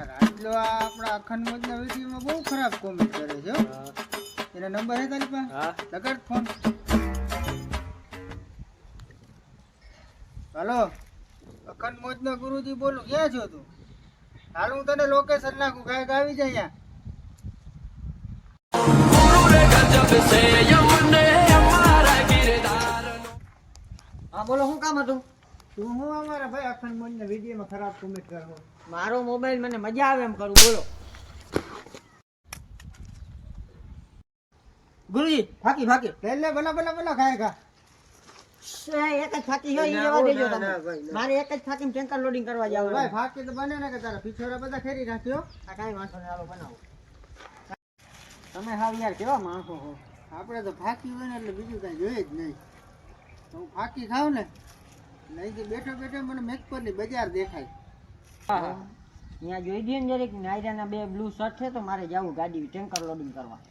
રાજલો આપણા અખંડ મોજના વિડીયોમાં બહુ ખરાબ કોમેન્ટ કરે છે હો. એના નંબર હે તારી પાસે? હા લગાડ ફોન. હાલો, અખંડ મોજનો ગુરુજી બોલું. ક્યાં છો તું? હાલ હું તને લોકેશન નાખું, કાંઈક આવી જાય હા બોલો, શું કામ હતું? તું હું અમારા ભાઈ અખંડ મોજના વિડીયોમાં ખરાબ કોમેન્ટ કરો? મારો મોબાઈલ મને મજા આવે એમ કરું, બોલો. ગુરુજી ફાકી ફાકી લે ભલા ભલા ભલા ખાય ખા. એક જ ફાકી હોય, ઈ જવા દેજો તમે. મારે એક જ ફાકીમાં ટેન્કર લોડિંગ કરવા જાવ. ભાઈ ફાકી તો બને ને કે તારા પીછોડા બધા ખેરી રાખ્યો. આ કાંઈ વાંધો નહીં, હાલો બનાવો. તમે હાવ યાર કેવા માણસો છો. આપણે તો ફાકી હોય ને એટલે બીજું કાંઈ જોઈએ જ નહીં. હું ફાકી ખાઉં ને નહીં તો બેઠો બેઠો મને મેકપરની બજાર દેખાય. અહીંયા જોઈ દે ને જરીક નાયરાના 2 બ્લુ શર્ટ છે તો મારે જવું ગાડી ટેન્કર લોડિંગ કરવા.